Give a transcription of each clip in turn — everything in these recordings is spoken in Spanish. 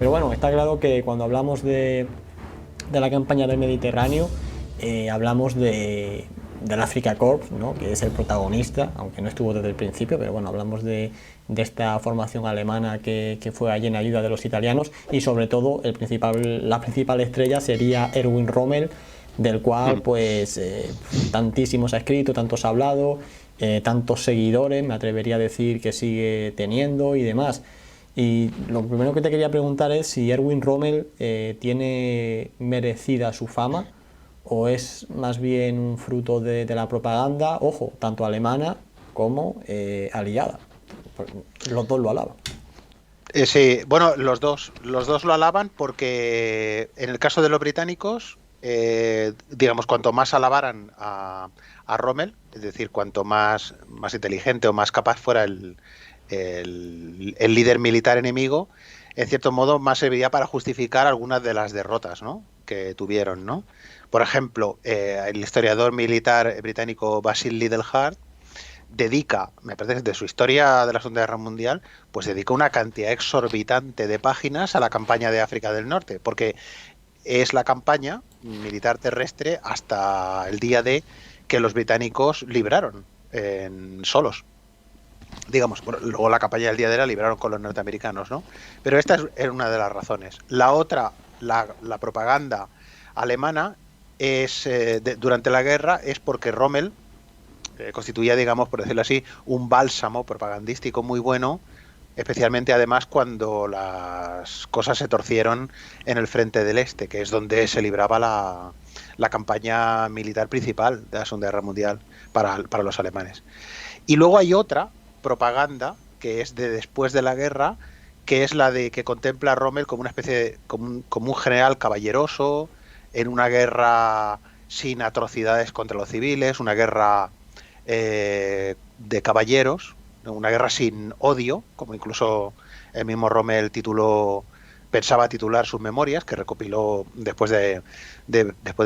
Pero bueno, está claro que cuando hablamos de la campaña del Mediterráneo, hablamos del Afrika Korps, ¿no? Que es el protagonista, aunque no estuvo desde el principio, pero bueno, hablamos de esta formación alemana que fue allí en ayuda de los italianos, y sobre todo la principal estrella sería Erwin Rommel, del cual pues tantísimos ha escrito, tantos ha hablado, tantos seguidores, me atrevería a decir que sigue teniendo y demás. Y lo primero que te quería preguntar es si Erwin Rommel tiene merecida su fama o es más bien un fruto de la propaganda, ojo, tanto alemana como aliada. Los dos lo alaban. Sí, bueno, los dos lo alaban porque en el caso de los británicos, digamos, cuanto más alabaran a Rommel, es decir, cuanto más inteligente o más capaz fuera el líder militar enemigo, en cierto modo más serviría para justificar algunas de las derrotas, ¿no?, que tuvieron, ¿no? Por ejemplo, el historiador militar británico Basil Liddell dedica, me parece, de su historia de la Segunda Guerra Mundial, pues dedica una cantidad exorbitante de páginas a la campaña de África del Norte, porque es la campaña militar terrestre hasta el día de que los británicos libraron solos. Digamos, bueno, luego la campaña del día de la libraron con los norteamericanos, ¿no? Pero esta es una de las razones. La otra, la propaganda alemana, durante la guerra es porque Rommel constituía, digamos, por decirlo así, un bálsamo propagandístico muy bueno, especialmente además cuando las cosas se torcieron en el frente del Este, que es donde se libraba la campaña militar principal de la Segunda Guerra Mundial para los alemanes. Y luego hay otra propaganda que es de después de la guerra, que es la de que contempla a Rommel como una especie de, como un general caballeroso en una guerra sin atrocidades contra los civiles, una guerra de caballeros, una guerra sin odio, como incluso el mismo Rommel pensaba titular sus memorias, que recopiló después de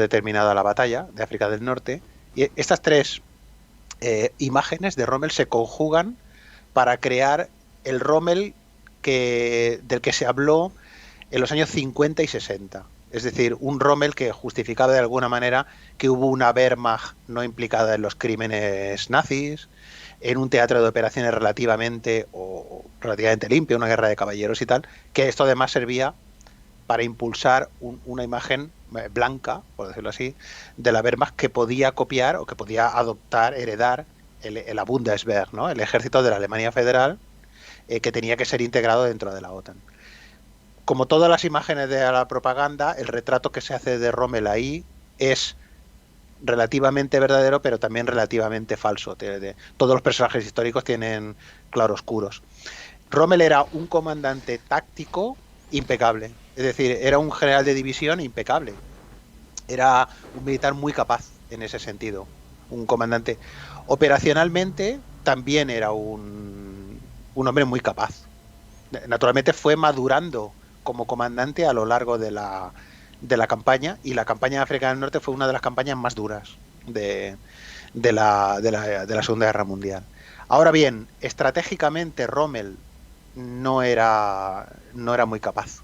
terminada la batalla de África del Norte. Y estas tres imágenes de Rommel se conjugan para crear el Rommel del que se habló en los años 50 y 60. Es decir, un Rommel que justificaba de alguna manera que hubo una Wehrmacht no implicada en los crímenes nazis, en un teatro de operaciones relativamente limpio, una guerra de caballeros y tal, que esto además servía para impulsar una imagen blanca, por decirlo así, de la Wehrmacht que podía copiar o que podía adoptar, heredar la Bundeswehr, ¿no?, el ejército de la Alemania Federal, que tenía que ser integrado dentro de la OTAN. Como todas las imágenes de la propaganda, el retrato que se hace de Rommel ahí es relativamente verdadero, pero también relativamente falso. Todos los personajes históricos tienen claroscuros. Rommel era un comandante táctico impecable, es decir, era un general de división impecable. Era un militar muy capaz en ese sentido, un comandante. Operacionalmente también era un hombre muy capaz. Naturalmente fue madurando como comandante a lo largo de la campaña, y la campaña de África del Norte fue una de las campañas más duras de la Segunda Guerra Mundial. Ahora bien, estratégicamente Rommel no era muy capaz.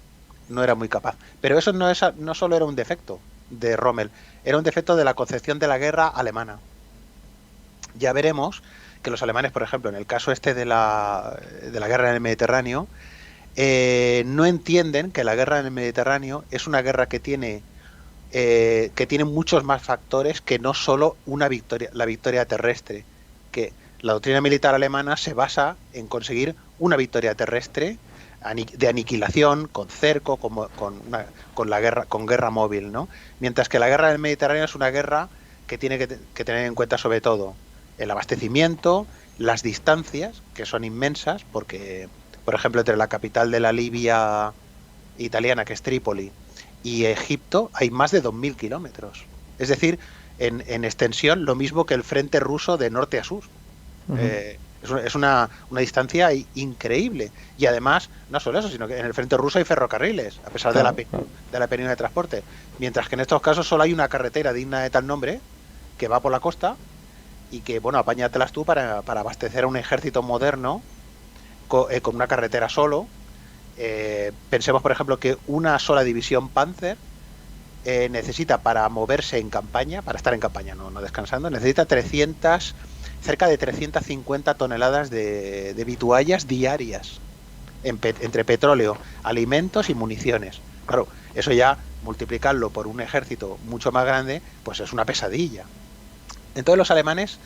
No era muy capaz. Pero eso no solo era un defecto de Rommel, era un defecto de la concepción de la guerra alemana. Ya veremos que los alemanes, por ejemplo, en el caso este de la guerra en el Mediterráneo, no entienden que la guerra en el Mediterráneo es una guerra que tiene muchos más factores que no solo la victoria terrestre. Que la doctrina militar alemana se basa en conseguir una victoria terrestre de aniquilación, con cerco, con guerra móvil, ¿no? Mientras que la guerra del Mediterráneo es una guerra que tiene que tener en cuenta sobre todo el abastecimiento, las distancias, que son inmensas, porque, por ejemplo, entre la capital de la Libia italiana, que es Trípoli, y Egipto, hay más de 2.000 kilómetros. Es decir, en extensión, lo mismo que el frente ruso de norte a sur. Uh -huh. Es una distancia increíble. Y además, no solo eso, sino que en el frente ruso hay ferrocarriles, a pesar de la, Claro, claro. de la penuria de transporte. Mientras que en estos casos solo hay una carretera digna de tal nombre que va por la costa y que, bueno, apáñatelas tú para abastecer a un ejército moderno con una carretera solo, Pensemos, por ejemplo, que una sola división Panzer necesita para moverse en campaña, para estar en campaña, no descansando, necesita cerca de 350 toneladas de vituallas diarias entre petróleo, alimentos y municiones. Claro, eso ya multiplicarlo por un ejército mucho más grande, pues es una pesadilla. Entonces los alemanes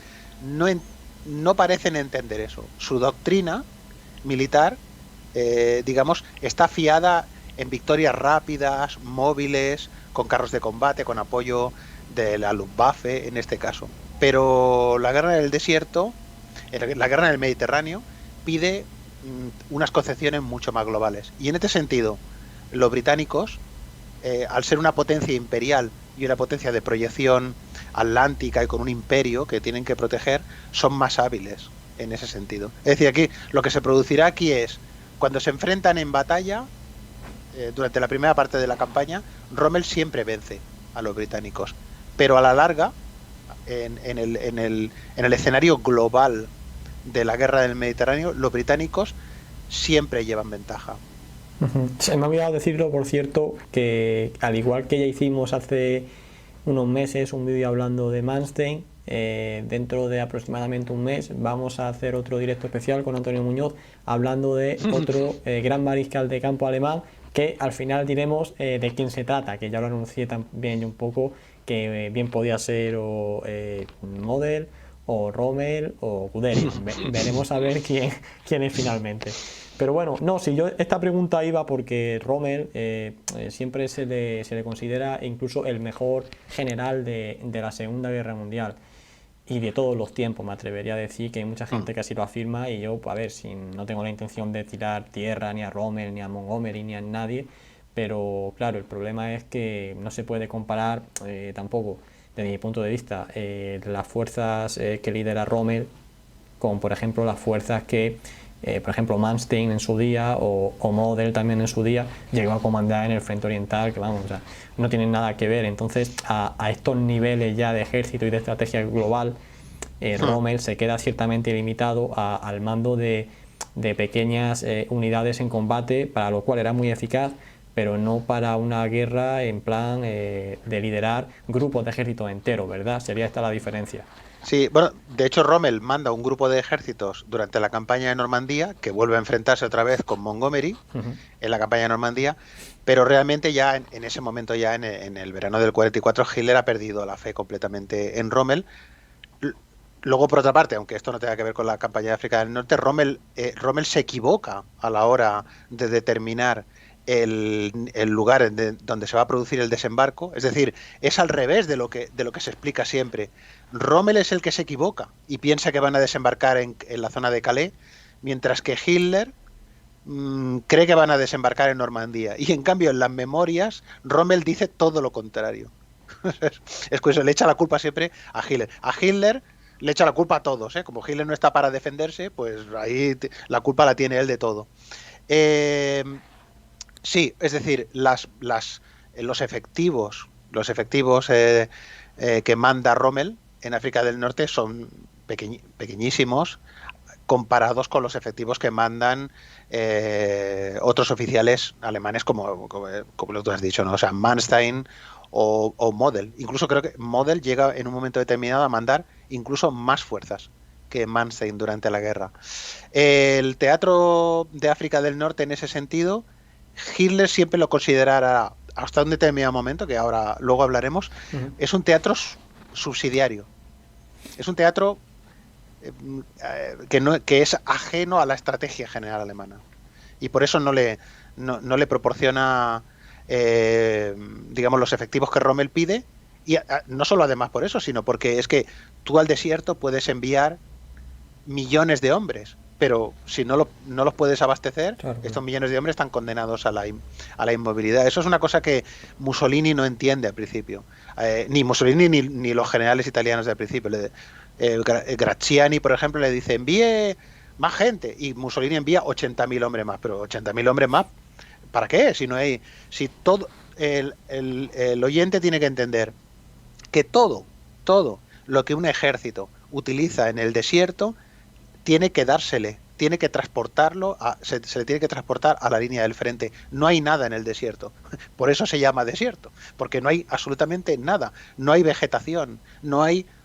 no parecen entender eso. Su doctrina militar, digamos, está fiada en victorias rápidas, móviles, con carros de combate, con apoyo de la Luftwaffe en este caso. Pero la guerra del desierto, la guerra en el Mediterráneo, pide unas concepciones mucho más globales. Y en este sentido, los británicos, al ser una potencia imperial y una potencia de proyección atlántica y con un imperio que tienen que proteger, son más hábiles en ese sentido. Es decir, aquí lo que se producirá aquí es, cuando se enfrentan en batalla, durante la primera parte de la campaña, Rommel siempre vence a los británicos, pero a la larga, en el escenario global de la guerra del Mediterráneo, los británicos siempre llevan ventaja. Se me ha olvidado decirlo, por cierto, que al igual que ya hicimos hace unos meses un vídeo hablando de Manstein, dentro de aproximadamente un mes vamos a hacer otro directo especial con Antonio Muñoz hablando de otro gran mariscal de campo alemán, que al final diremos de quién se trata, que ya lo anuncié también un poco, que bien podía ser o Model o Rommel o Guderian. Veremos a ver quién es finalmente. Pero bueno, no, si yo esta pregunta iba porque Rommel siempre se le considera incluso el mejor general de la Segunda Guerra Mundial y de todos los tiempos. Me atrevería a decir que hay mucha gente que así lo afirma, y yo, a ver, no tengo la intención de tirar tierra ni a Rommel, ni a Montgomery, ni a nadie, pero claro, el problema es que no se puede comparar tampoco, desde mi punto de vista, las fuerzas que lidera Rommel con, por ejemplo, las fuerzas que por ejemplo, Manstein en su día o Model también en su día llegó a comandar en el frente oriental, que vamos, o sea, no tienen nada que ver. Entonces, a estos niveles ya de ejército y de estrategia global, Rommel se queda ciertamente limitado al mando de pequeñas unidades en combate, para lo cual era muy eficaz, pero no para una guerra en plan de liderar grupos de ejércitos enteros, ¿verdad? Sería esta la diferencia. Sí, bueno, de hecho Rommel manda un grupo de ejércitos durante la campaña de Normandía, que vuelve a enfrentarse otra vez con Montgomery en la campaña de Normandía, pero realmente ya en ese momento, ya en el verano del 44, Hitler ha perdido la fe completamente en Rommel. Luego, por otra parte, aunque esto no tenga que ver con la campaña de África del Norte, Rommel se equivoca a la hora de determinar el lugar donde se va a producir el desembarco. Es decir, es al revés de lo que se explica siempre. Rommel es el que se equivoca y piensa que van a desembarcar en la zona de Calais, mientras que Hitler cree que van a desembarcar en Normandía. Y en cambio, en las memorias, Rommel dice todo lo contrario. Es curioso, le echa la culpa siempre a Hitler. A Hitler le echa la culpa a todos, ¿eh? Como Hitler no está para defenderse, pues ahí la culpa la tiene él de todo. Sí, es decir, los efectivos que manda Rommel en África del Norte son pequeñísimos comparados con los efectivos que mandan otros oficiales alemanes como lo que tú has dicho, ¿no? O sea, Manstein o Model. Incluso creo que Model llega en un momento determinado a mandar incluso más fuerzas que Manstein durante la guerra. El teatro de África del Norte, en ese sentido, Hitler siempre lo considerará, hasta un determinado momento, que ahora luego hablaremos, es un teatro subsidiario. Es un teatro que es ajeno a la estrategia general alemana. Y por eso no le proporciona digamos, los efectivos que Rommel pide. Y no solo además por eso, sino porque es que tú al desierto puedes enviar millones de hombres, pero si no los puedes abastecer, claro, estos millones de hombres están condenados a la inmovilidad. Eso es una cosa que Mussolini no entiende al principio. Ni Mussolini ni los generales italianos del principio. Graziani, por ejemplo, le dice: envíe más gente, y Mussolini envía 80.000 hombres más. Pero 80.000 hombres más, ¿para qué? Si todo el oyente tiene que entender que todo lo que un ejército utiliza en el desierto tiene que dársele tiene que transportarlo, se le tiene que transportar a la línea del frente. No hay nada en el desierto. Por eso se llama desierto, porque no hay absolutamente nada. No hay vegetación,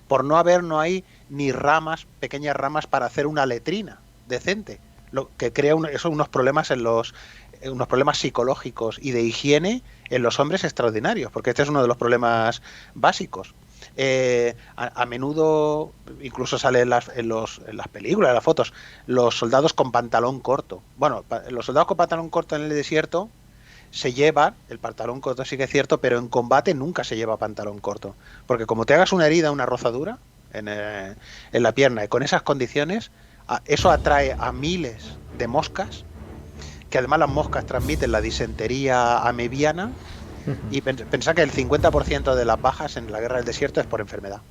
por no haber, no hay ni ramas, pequeñas ramas para hacer una letrina decente, lo que crea unos problemas unos problemas psicológicos y de higiene en los hombres extraordinarios, porque este es uno de los problemas básicos. A menudo, incluso sale en las películas, en las fotos, los soldados con pantalón corto. Bueno, los soldados con pantalón corto en el desierto se llevan, el pantalón corto sí que es cierto, pero en combate nunca se lleva pantalón corto. Porque como te hagas una herida, una rozadura en la pierna y con esas condiciones, eso atrae a miles de moscas, que además las moscas transmiten la disentería amebiana. Y pensar que el 50% de las bajas en la guerra del desierto es por enfermedad.